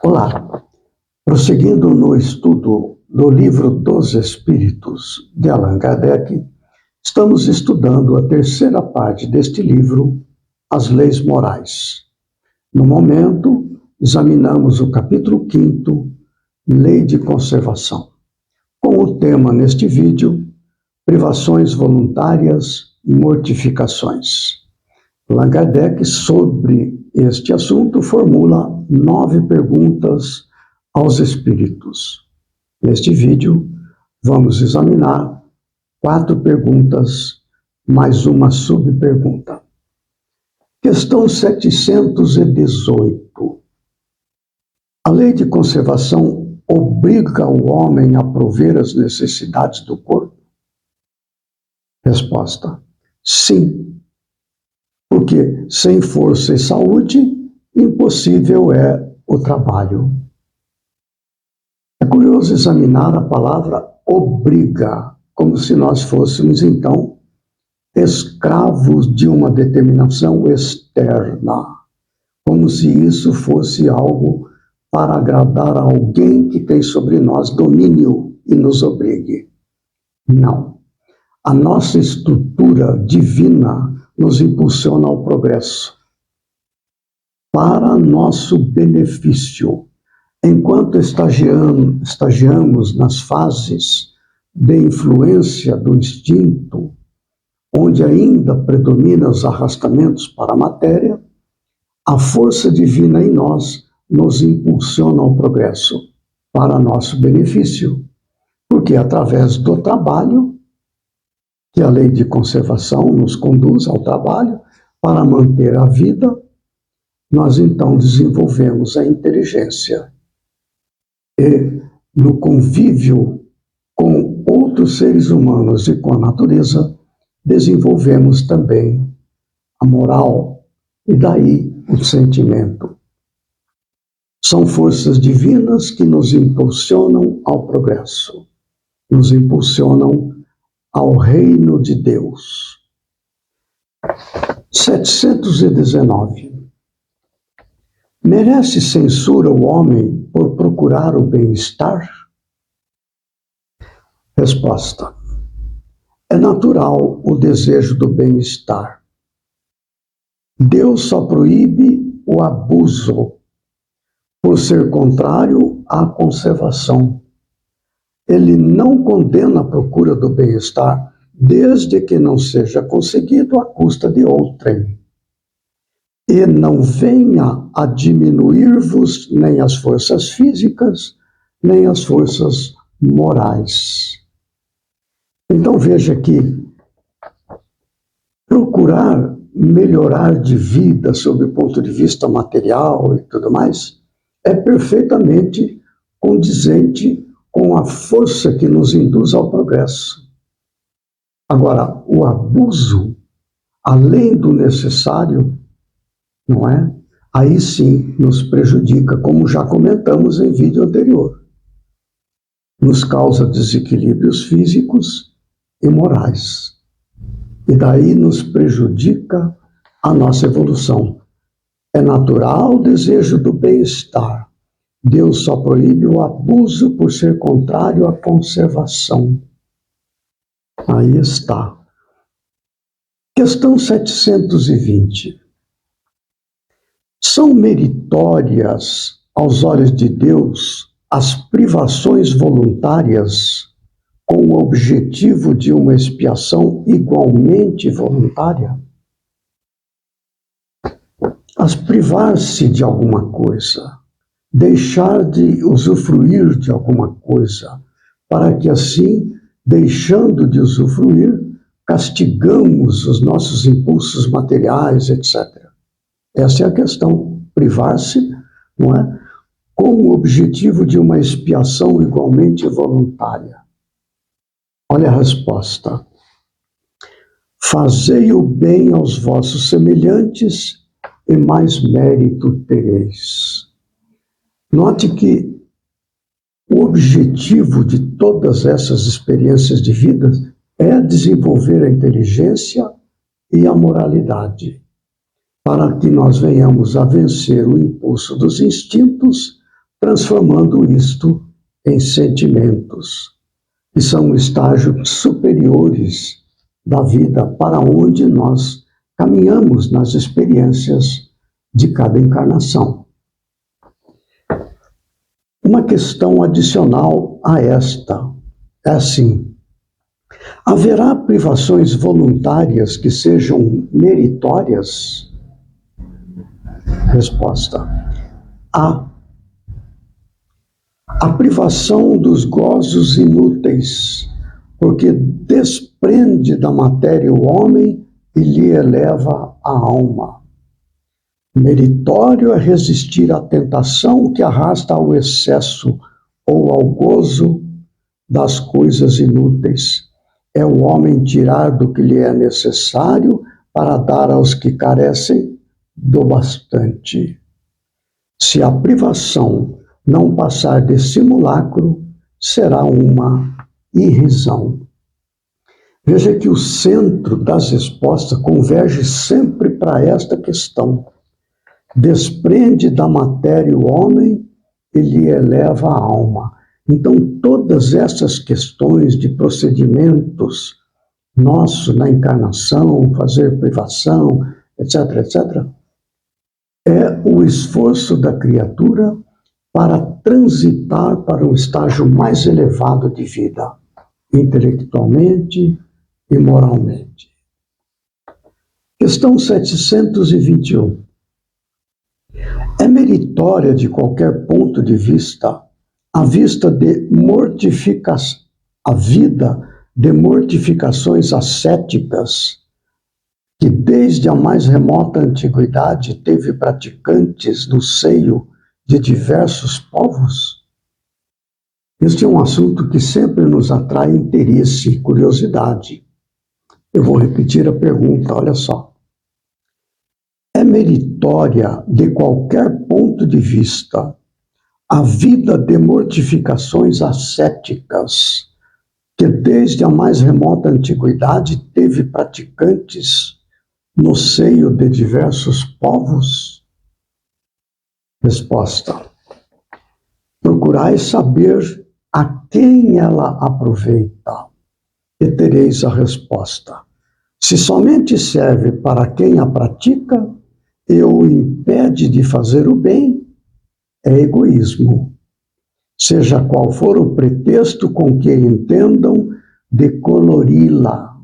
Olá, prosseguindo no estudo do Livro dos Espíritos de Allan Kardec, estamos estudando a terceira parte deste livro, As Leis Morais. No momento, examinamos o capítulo 5º, Lei de Conservação, com o tema neste vídeo, Privações Voluntárias e Mortificações. Allan Kardec, sobre este assunto, formula 9 perguntas aos espíritos. Neste vídeo, vamos examinar 4 perguntas, mais uma subpergunta. Questão 718. A lei de conservação obriga o homem a prover as necessidades do corpo? Resposta: sim. Porque sem força e saúde, impossível é o trabalho. É curioso examinar a palavra obriga, como se nós fôssemos, então, escravos de uma determinação externa, como se isso fosse algo para agradar a alguém que tem sobre nós domínio e nos obrigue. Não. A nossa estrutura divina nos impulsiona ao progresso, para nosso benefício. Enquanto estagiamos nas fases de influência do instinto, onde ainda predominam os arrastamentos para a matéria, a força divina em nós nos impulsiona ao progresso, para nosso benefício, porque através do trabalho, que a lei de conservação nos conduz ao trabalho, para manter a vida, nós então desenvolvemos a inteligência. E no convívio com outros seres humanos e com a natureza, desenvolvemos também a moral e daí o sentimento. São forças divinas que nos impulsionam ao progresso, nos impulsionam ao reino de Deus. 719. Merece censura o homem por procurar o bem-estar? Resposta: é natural o desejo do bem-estar. Deus só proíbe o abuso, por ser contrário à conservação. Ele não condena a procura do bem-estar, desde que não seja conseguido à custa de outrem. E não venha a diminuir-vos nem as forças físicas, nem as forças morais. Então veja que procurar melhorar de vida sob o ponto de vista material e tudo mais é perfeitamente condizente com a força que nos induz ao progresso. Agora, o abuso, além do necessário, não é? Aí sim nos prejudica, como já comentamos em vídeo anterior. Nos causa desequilíbrios físicos e morais. E daí nos prejudica a nossa evolução. É natural o desejo do bem-estar. Deus só proíbe o abuso por ser contrário à conservação. Aí está. Questão 720. São meritórias aos olhos de Deus as privações voluntárias com o objetivo de uma expiação igualmente voluntária? As privar-se de alguma coisa, deixar de usufruir de alguma coisa, para que assim, deixando de usufruir, castigamos os nossos impulsos materiais, etc. Essa é a questão, privar-se, não é? Com o objetivo de uma expiação igualmente voluntária. Olha a resposta. Fazei o bem aos vossos semelhantes e mais mérito tereis. Note que o objetivo de todas essas experiências de vida é desenvolver a inteligência e a moralidade, para que nós venhamos a vencer o impulso dos instintos transformando isto em sentimentos, que são estágios superiores da vida para onde nós caminhamos nas experiências de cada encarnação. Uma questão adicional a esta é assim: haverá privações voluntárias que sejam meritórias? Resposta: há. A privação dos gozos inúteis, porque desprende da matéria o homem e lhe eleva a alma. Meritório é resistir à tentação que arrasta ao excesso ou ao gozo das coisas inúteis. É o homem tirar do que lhe é necessário para dar aos que carecem do bastante. Se a privação não passar de simulacro, será uma irrisão. Veja que o centro das respostas converge sempre para esta questão. Desprende da matéria o homem e lhe eleva a alma. Então, todas essas questões de procedimentos nossos na encarnação, fazer privação, etc., etc., é o esforço da criatura para transitar para um estágio mais elevado de vida, intelectualmente e moralmente. Questão 721. É meritória, de qualquer ponto de vista, a vida de mortificações ascéticas, que desde a mais remota antiguidade teve praticantes no seio de diversos povos? Este é um assunto que sempre nos atrai interesse e curiosidade. Eu vou repetir a pergunta, olha só. É meritória, de qualquer ponto de vista, a vida de mortificações ascéticas, que desde a mais remota antiguidade teve praticantes no seio de diversos povos? Resposta: procurai saber a quem ela aproveita, e tereis a resposta. Se somente serve para quem a pratica e o impede de fazer o bem, é egoísmo. Seja qual for o pretexto com que entendam decolori-la.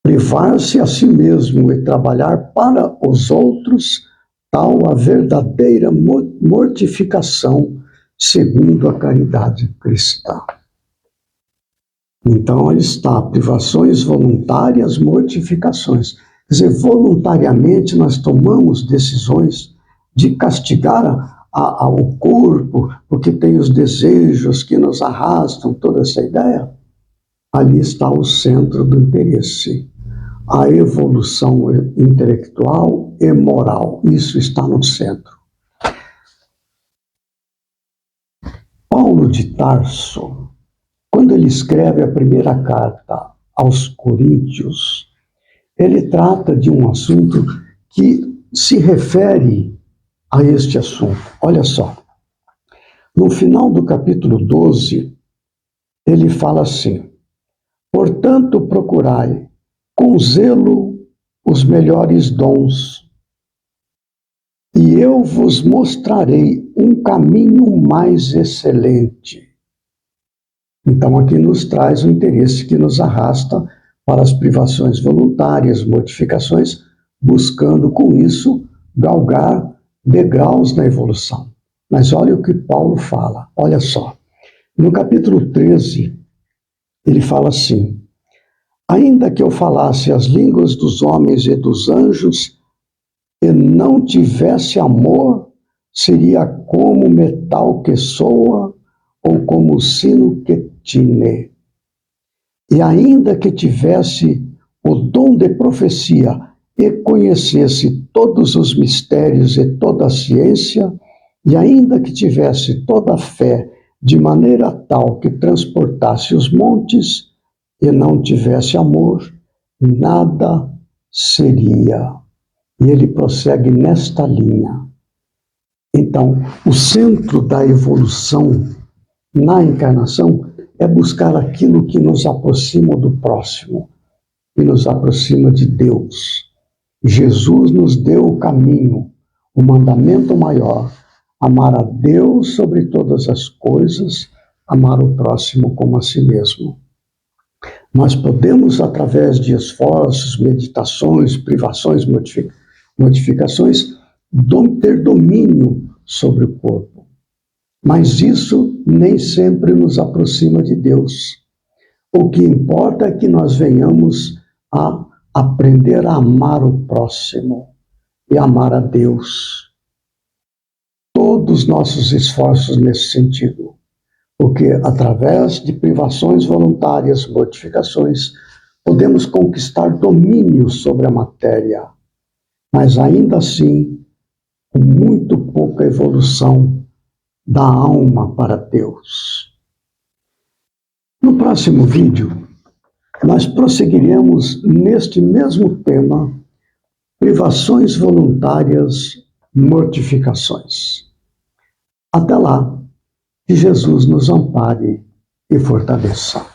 Privar-se a si mesmo e trabalhar para os outros, tal a verdadeira mortificação, segundo a caridade cristã. Então, aí está, privações voluntárias, mortificações. Quer dizer, voluntariamente nós tomamos decisões de castigar o corpo, porque tem os desejos que nos arrastam, toda essa ideia. Ali está o centro do interesse. A evolução intelectual e moral, isso está no centro. Paulo de Tarso, quando ele escreve a primeira carta aos Coríntios, ele trata de um assunto que se refere a este assunto. Olha só, no final do capítulo 12, ele fala assim: portanto, procurai com zelo os melhores dons, e eu vos mostrarei um caminho mais excelente. Então, aqui nos traz o interesse que nos arrasta para as privações voluntárias, mortificações, buscando com isso galgar degraus na evolução. Mas olha o que Paulo fala, olha só. No capítulo 13, ele fala assim: ainda que eu falasse as línguas dos homens e dos anjos e não tivesse amor, seria como metal que soa ou como sino que tine. E ainda que tivesse o dom de profecia e conhecesse todos os mistérios e toda a ciência, e ainda que tivesse toda a fé de maneira tal que transportasse os montes e não tivesse amor, nada seria. E ele prossegue nesta linha: Então, o centro da evolução na encarnação é buscar aquilo que nos aproxima do próximo e nos aproxima de Deus. Jesus nos deu o caminho, o mandamento maior: amar a Deus sobre todas as coisas, amar o próximo como a si mesmo. Nós podemos, através de esforços, meditações, privações, modificações, ter domínio sobre o corpo. Mas isso nem sempre nos aproxima de Deus. O que importa é que nós venhamos a aprender a amar o próximo e amar a Deus. Todos os nossos esforços nesse sentido, porque através de privações voluntárias, modificações, podemos conquistar domínio sobre a matéria, mas ainda assim, com muito pouca evolução da alma para Deus. No próximo vídeo, nós prosseguiremos neste mesmo tema, privações voluntárias, mortificações. Até lá, que Jesus nos ampare e fortaleça.